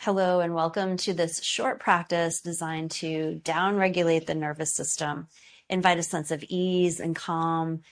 Hello and welcome to this short practice designed to downregulate the nervous system, invite a sense of ease and calm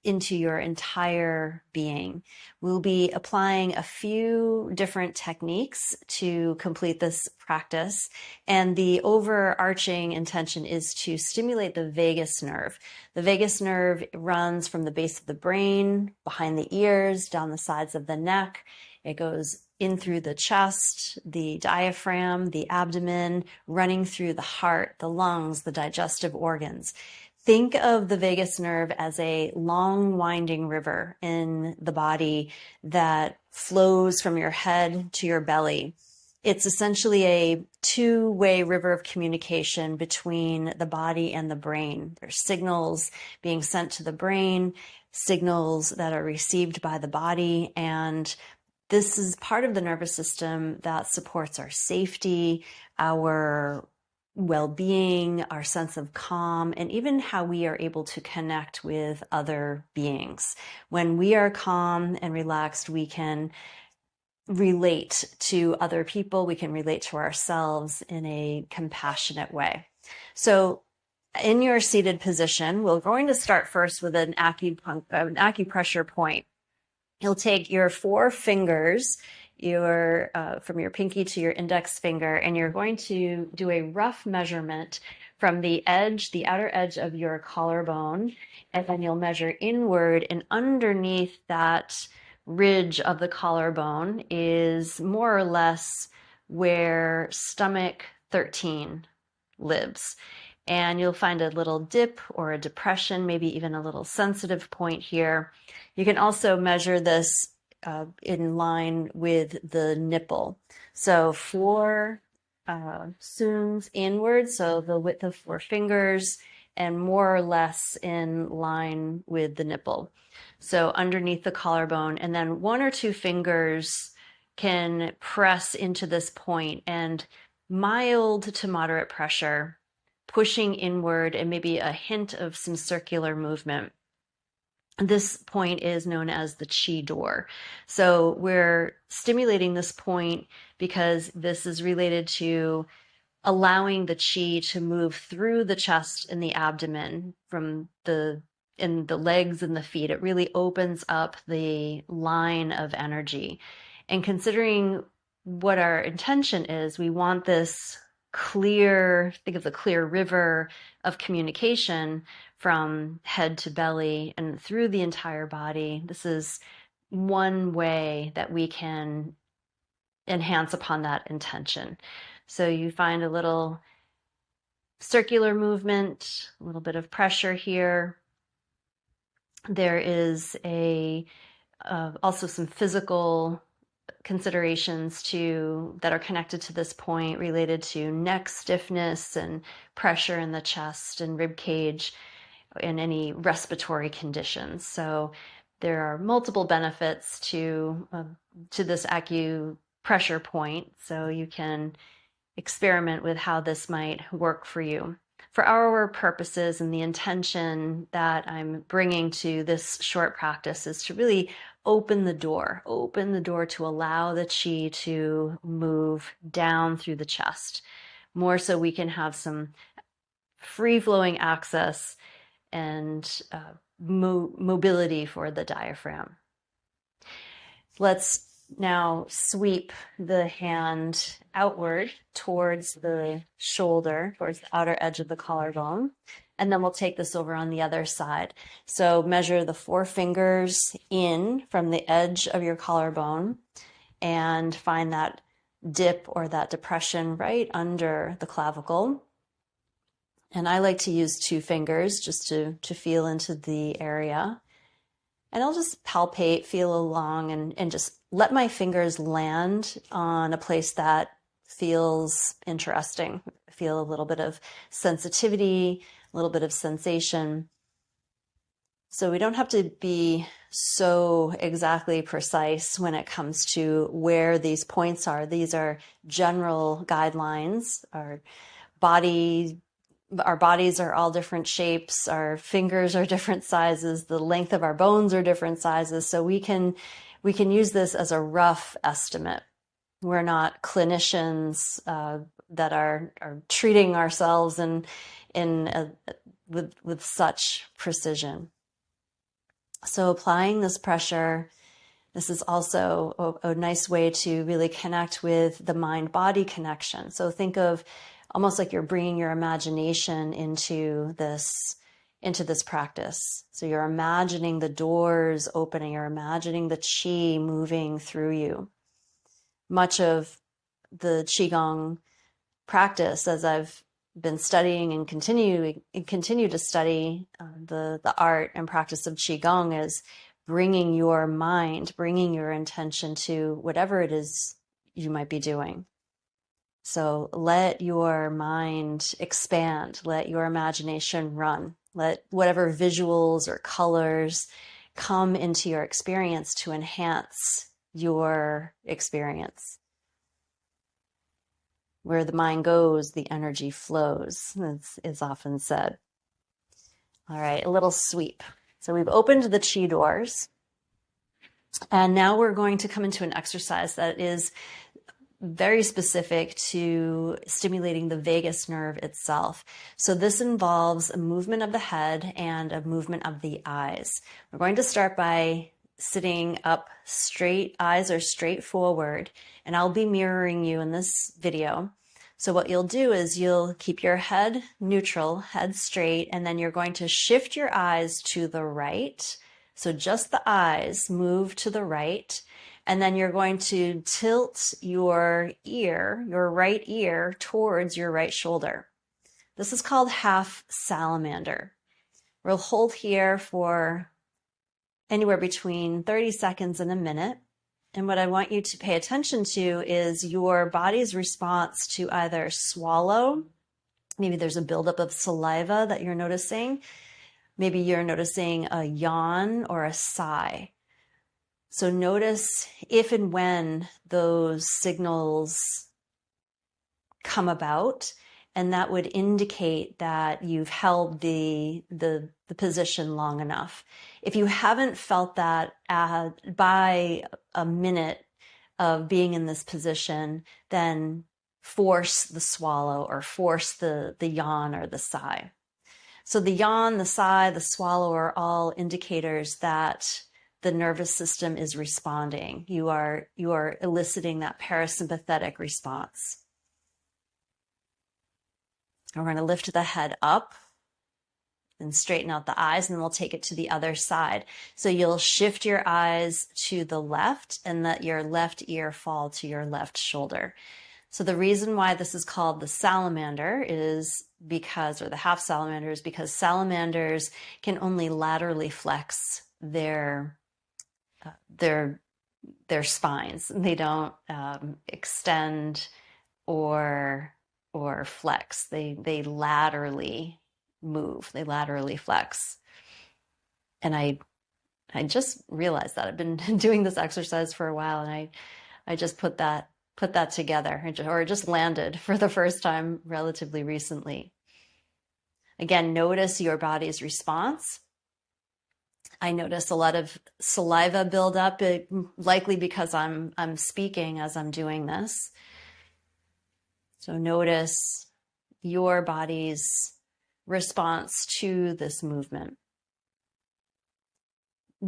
into your entire being. We'll be applying a few different techniques to complete this practice, and the overarching intention is to stimulate the vagus nerve. The vagus nerve runs from the base of the brain, behind the ears, down the sides of the neck. It goes in through the chest, the diaphragm, the abdomen, running through the heart, the lungs, the digestive organs. Think of the vagus nerve as a long winding river in the body that flows from your head to your belly. It's essentially a two-way river of communication between the body and the brain. There's signals being sent to the brain, signals that are received by the body, and this is part of the nervous system that supports our safety, our well-being, our sense of calm, and even how we are able to connect with other beings. When we are calm and relaxed, we can relate to other people, we can relate to ourselves in a compassionate way. So in your seated position, we're going to start first with an acupressure point. You'll take your four fingers, from your pinky to your index finger, and you're going to do a rough measurement from the outer edge of your collarbone, and then you'll measure inward, and underneath that ridge of the collarbone is more or less where stomach 13 lives. And you'll find a little dip or a depression, maybe even a little sensitive point here. You can also measure this in line with the nipple. So four sumes inward, so the width of four fingers, and more or less in line with the nipple. So underneath the collarbone, and then one or two fingers can press into this point, and mild to moderate pressure, pushing inward, and maybe a hint of some circular movement. This point is known as the chi door. So we're stimulating this point because this is related to allowing the chi to move through the chest and the abdomen in the legs and the feet. It really opens up the line of energy. And considering what our intention is, we want this think of the clear river of communication from head to belly and through the entire body. This is one way that we can enhance upon that intention. So you find a little circular movement, a little bit of pressure here. There is also some physical considerations that are connected to this point, related to neck stiffness and pressure in the chest and rib cage and any respiratory conditions. So there are multiple benefits to this acupressure point, so you can experiment with how this might work for you. For our purposes, and the intention that I'm bringing to this short practice is to really open the door to allow the chi to move down through the chest, more so we can have some free-flowing access and mobility for the diaphragm. Let's now sweep the hand outward towards the shoulder, towards the outer edge of the collarbone, and then we'll take this over on the other side. So measure the four fingers in from the edge of your collarbone and find that dip or that depression right under the clavicle. And I like to use two fingers just to feel into the area. And I'll just palpate, feel along, and just let my fingers land on a place that feels interesting. Feel a little bit of sensitivity, a little bit of sensation. So we don't have to be so exactly precise when it comes to where these points are. These are general guidelines. Our bodies are all different shapes. Our fingers are different sizes. The length of our bones are different sizes. So we can use this as a rough estimate. We're not clinicians that are treating ourselves with such precision. So applying this pressure, this is also a nice way to really connect with the mind-body connection. So think of almost like you're bringing your imagination into this practice. So you're imagining the doors opening, you're imagining the qi moving through you. Much of the Qigong practice, as I've been studying and continue to study the art and practice of Qigong, is bringing your mind, bringing your intention to whatever it is you might be doing. So let your mind expand, let your imagination run, let whatever visuals or colors come into your experience to enhance your experience. Where the mind goes, the energy flows, it's often said. All right, a little sweep. So we've opened the chi doors, and now we're going to come into an exercise that is very specific to stimulating the vagus nerve itself. So this involves a movement of the head and a movement of the eyes. We're going to start by sitting up straight, eyes are straight forward, and I'll be mirroring you in this video. So what you'll do is you'll keep your head neutral, head straight, and then you're going to shift your eyes to the right. So just the eyes move to the right, and then you're going to tilt your ear, your right ear, towards your right shoulder. This is called Half Salamander. We'll hold here for anywhere between 30 seconds and a minute. And what I want you to pay attention to is your body's response to either swallow. Maybe there's a buildup of saliva that you're noticing. Maybe you're noticing a yawn or a sigh. So notice if and when those signals come about, and that would indicate that you've held the position long enough. If you haven't felt that by a minute of being in this position, then force the swallow or force the yawn or the sigh. So the yawn, the sigh, the swallow are all indicators that the nervous system is responding. You are eliciting that parasympathetic response. We're going to lift the head up and straighten out the eyes, and then we'll take it to the other side. So you'll shift your eyes to the left and let your left ear fall to your left shoulder. So the reason why this is called the salamander is because, or the half salamander, is because salamanders can only laterally flex their spines. They don't extend or flex. They laterally move. They laterally flex. And I just realized that I've been doing this exercise for a while, and I just put that together, or it just landed for the first time relatively recently. Again, notice your body's response. I notice a lot of saliva buildup, likely because I'm speaking as I'm doing this. So notice your body's response to this movement.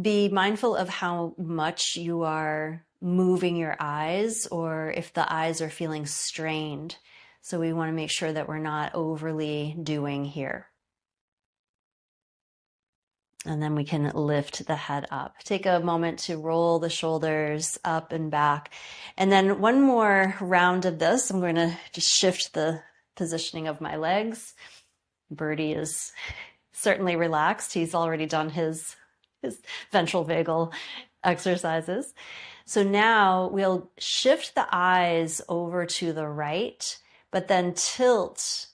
Be mindful of how much you are moving your eyes, or if the eyes are feeling strained. So we want to make sure that we're not overly doing here. And then we can lift the head up. Take a moment to roll the shoulders up and back. And then one more round of this. I'm going to just shift the positioning of my legs. Birdie is certainly relaxed. He's already done his ventral vagal exercises. So now we'll shift the eyes over to the right, but then tilt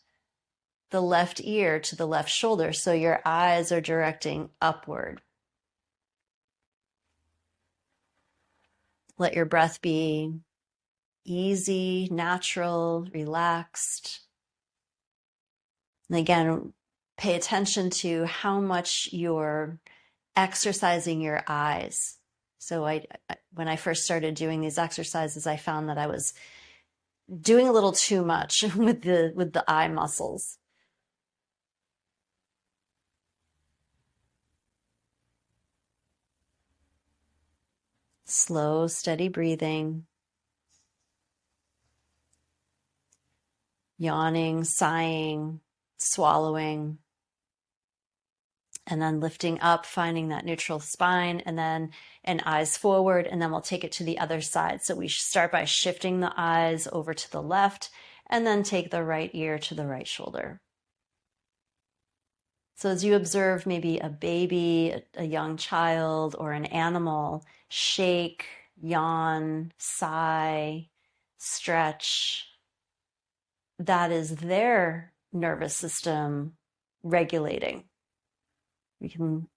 the left ear to the left shoulder, so your eyes are directing upward. Let your breath be easy, natural, relaxed. And again, pay attention to how much you're exercising your eyes. So when I first started doing these exercises, I found that I was doing a little too much with the eye muscles. Slow, steady breathing, yawning, sighing, swallowing, and then lifting up, finding that neutral spine, and eyes forward, and then we'll take it to the other side. So we start by shifting the eyes over to the left, and then take the right ear to the right shoulder. So as you observe maybe a baby, a young child, or an animal shake, yawn, sigh, stretch, that is their nervous system regulating. We can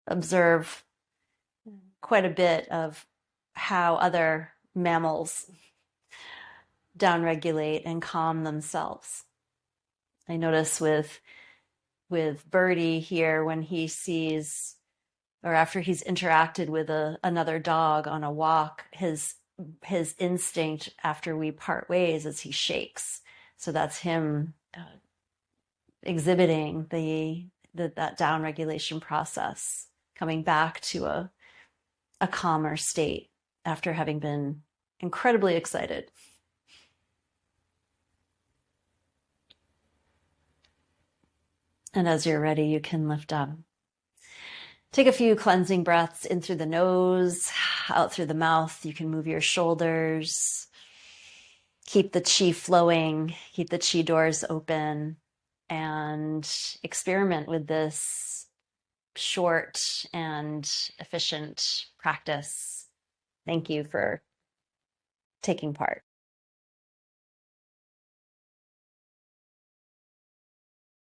observe quite a bit of how other mammals downregulate and calm themselves. I notice with Birdie here, when he sees, or after he's interacted with another dog on a walk, his instinct after we part ways is he shakes. So that's him exhibiting that downregulation process, coming back to a calmer state after having been incredibly excited. And as you're ready, you can lift up. Take a few cleansing breaths in through the nose, out through the mouth. You can move your shoulders. Keep the chi flowing, keep the chi doors open, and experiment with this short and efficient practice. Thank you for taking part.